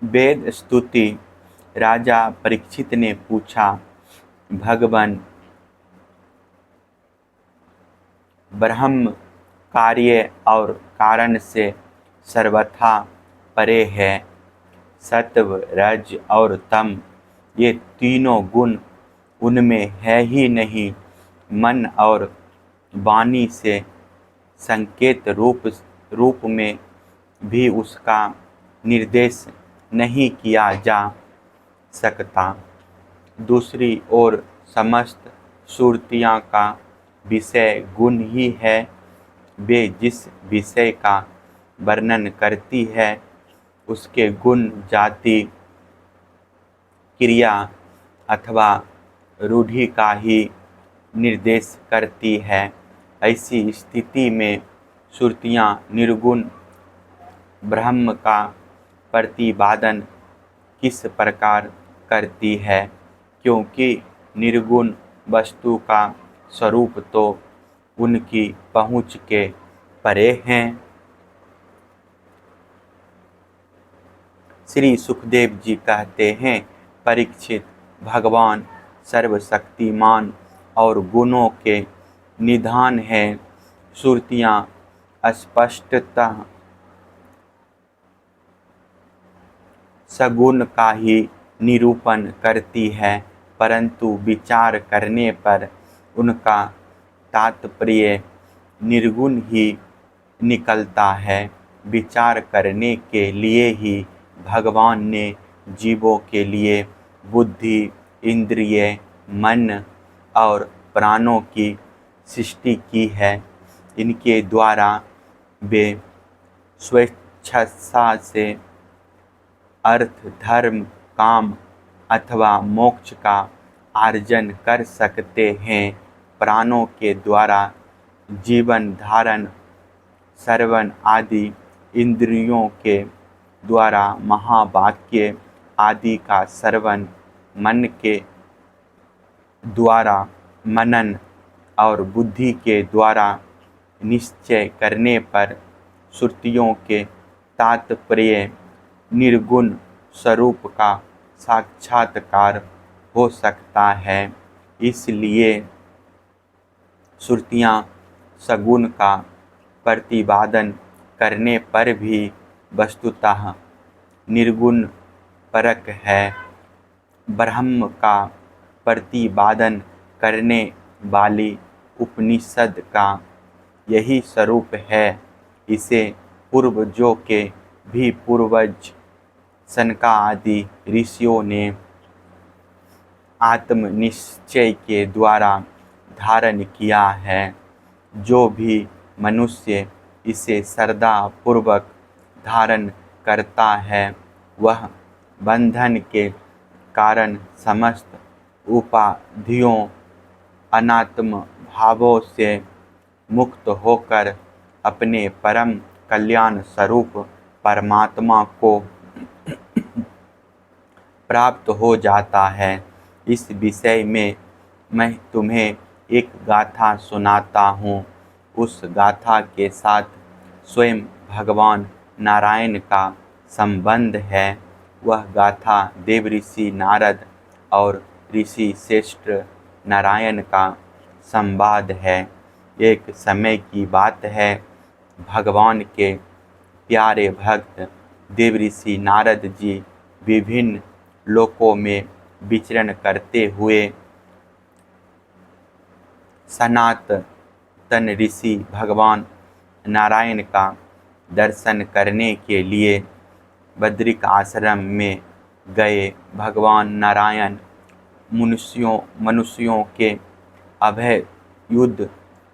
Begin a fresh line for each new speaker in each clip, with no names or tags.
वेद स्तुति। राजा परीक्षित ने पूछा, भगवान, ब्रह्म कार्य और कारण से सर्वथा परे है। सत्व, रज और तम, ये तीनों गुण उनमें है ही नहीं। मन और वाणी से संकेत रूप में भी उसका निर्देश नहीं किया जा सकता। दूसरी ओर समस्त श्रुतियाँ का विषय गुण ही है। वे जिस विषय का वर्णन करती है उसके गुण, जाति, क्रिया अथवा रूढ़ि का ही निर्देश करती है। ऐसी स्थिति में श्रुतियाँ निर्गुण ब्रह्म का प्रतिपादन किस प्रकार करती है, क्योंकि निर्गुण वस्तु का स्वरूप तो उनकी पहुँच के परे हैं। श्री सुखदेव जी कहते हैं, परीक्षित, भगवान सर्वशक्तिमान और गुणों के निधान हैं। श्रुतियाँ स्पष्टतः सगुण का ही निरूपण करती है, परंतु विचार करने पर उनका तात्पर्य निर्गुण ही निकलता है। विचार करने के लिए ही भगवान ने जीवों के लिए बुद्धि, इंद्रिय, मन और प्राणों की सृष्टि की है। इनके द्वारा वे स्वेच्छा से अर्थ, धर्म, काम अथवा मोक्ष का अर्जन कर सकते हैं। प्राणों के द्वारा जीवन धारण, श्रवण आदि, इंद्रियों के द्वारा महावाक्य आदि का श्रवण, मन के द्वारा मनन और बुद्धि के द्वारा निश्चय करने पर श्रुतियों के तात्पर्य निर्गुण स्वरूप का साक्षात्कार हो सकता है। इसलिए श्रुतियाँ सगुण का प्रतिपादन करने पर भी वस्तुतः निर्गुण परक है। ब्रह्म का प्रतिपादन करने वाली उपनिषद का यही स्वरूप है। इसे पूर्वजों के भी पूर्वज सनका आदि ऋषियों ने आत्मनिश्चय के द्वारा धारण किया है। जो भी मनुष्य इसे श्रद्धा पूर्वक धारण करता है वह बंधन के कारण समस्त उपाधियों, अनात्म भावों से मुक्त होकर अपने परम कल्याण स्वरूप परमात्मा को प्राप्त हो जाता है। इस विषय में मैं तुम्हें एक गाथा सुनाता हूँ। उस गाथा के साथ स्वयं भगवान नारायण का संबंध है। वह गाथा देवऋषि नारद और ऋषि श्रेष्ठ नारायण का संवाद है। एक समय की बात है, भगवान के प्यारे भक्त देवऋषि नारद जी विभिन्न लोकों में विचरण करते हुए सनातन ऋषि भगवान नारायण का दर्शन करने के लिए बद्रिक आश्रम में गए। भगवान नारायण मनुष्यों के अभय, युद्ध,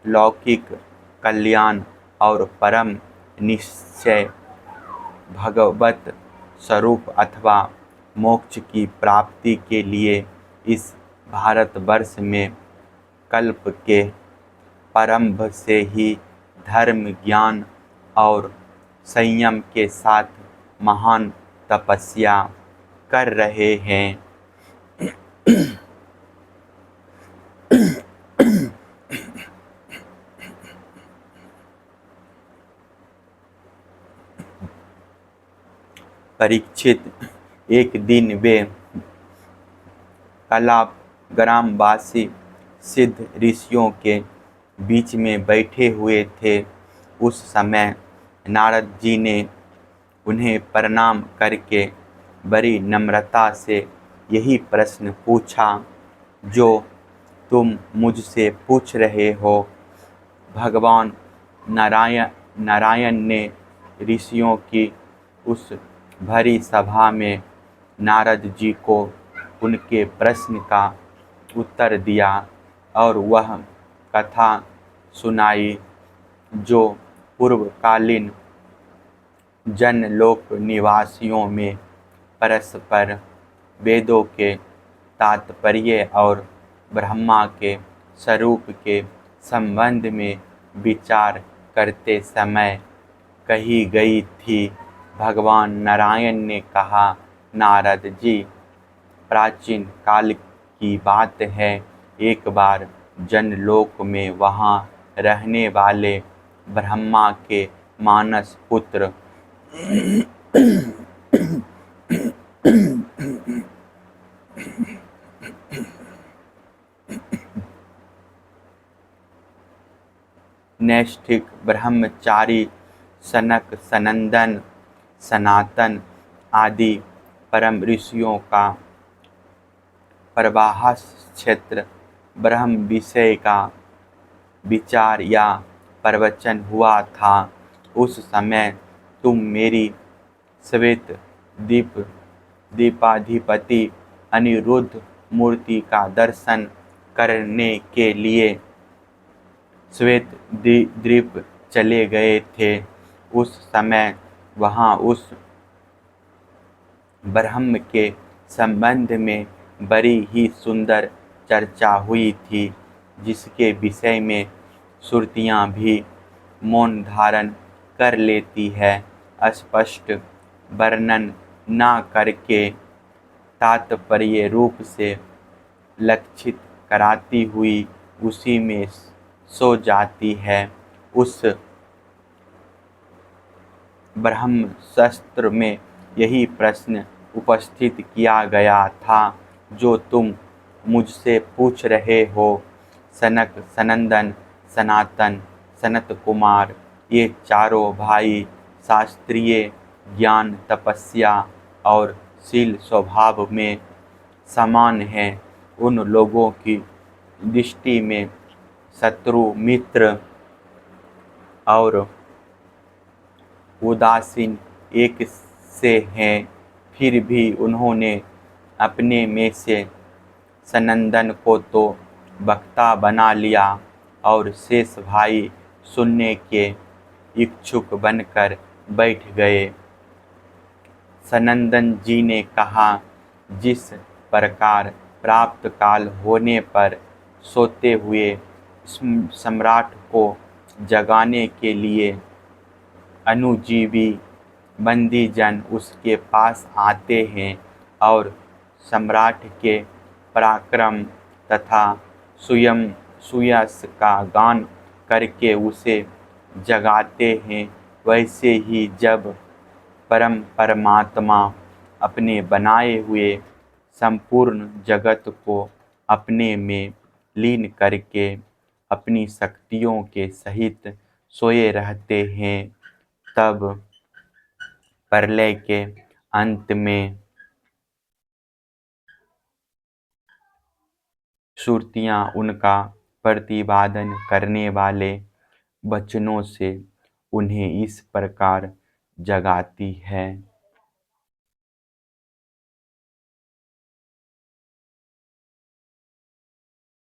लौकिक कल्याण और परम निश्चय भगवत स्वरूप अथवा मोक्ष की प्राप्ति के लिए इस भारतवर्ष में कल्प के प्रारंभ से ही धर्म, ज्ञान और संयम के साथ महान तपस्या कर रहे हैं। परीक्षित, एक दिन वे कलाप ग्रामवासी सिद्ध ऋषियों के बीच में बैठे हुए थे। उस समय नारद जी ने उन्हें प्रणाम करके बड़ी नम्रता से यही प्रश्न पूछा जो तुम मुझसे पूछ रहे हो। भगवान नारायण ने ऋषियों की उस भरी सभा में नारद जी को उनके प्रश्न का उत्तर दिया और वह कथा सुनाई जो पूर्वकालीन जनलोक निवासियों में परस्पर वेदों के तात्पर्य और ब्रह्मा के स्वरूप के संबंध में विचार करते समय कही गई थी। भगवान नारायण ने कहा, नारद जी, प्राचीन काल की बात है, एक बार जनलोक में वहाँ रहने वाले ब्रह्मा के मानस पुत्र नैष्ठिक ब्रह्मचारी सनक, सनंदन, सनातन आदि परम ऋषियों का प्रवास क्षेत्र ब्रह्म विषय का विचार या प्रवचन हुआ था। उस समय तुम मेरी श्वेत दीपाधिपति अनिरुद्ध मूर्ति का दर्शन करने के लिए श्वेत द्वीप चले गए थे। उस समय वहाँ उस ब्रह्म के संबंध में बड़ी ही सुंदर चर्चा हुई थी, जिसके विषय में श्रुतियाँ भी मौन धारण कर लेती है। स्पष्ट वर्णन न करके तात्पर्य रूप से लक्षित कराती हुई उसी में सो जाती है। उस ब्रह्मशास्त्र में यही प्रश्न उपस्थित किया गया था जो तुम मुझसे पूछ रहे हो। सनक, सनंदन, सनातन, सनत कुमार, ये चारों भाई शास्त्रीय ज्ञान, तपस्या और शील स्वभाव में समान हैं। उन लोगों की दृष्टि में शत्रु, मित्र और उदासीन एक से हैं। फिर भी उन्होंने अपने में से सनंदन को तो वक्ता बना लिया और शेष भाई सुनने के इच्छुक बनकर बैठ गए। सनंदन जी ने कहा, जिस प्रकार प्राप्त काल होने पर सोते हुए सम्राट को जगाने के लिए अनुजीवी बंदीजन उसके पास आते हैं और सम्राट के पराक्रम तथा सुयश का गान करके उसे जगाते हैं, वैसे ही जब परमात्मा अपने बनाए हुए संपूर्ण जगत को अपने में लीन करके अपनी शक्तियों के सहित सोए रहते हैं, तब प्रलय के अंत में श्रुतियाँ उनका प्रतिपादन करने वाले वचनों से उन्हें इस प्रकार जगाती है।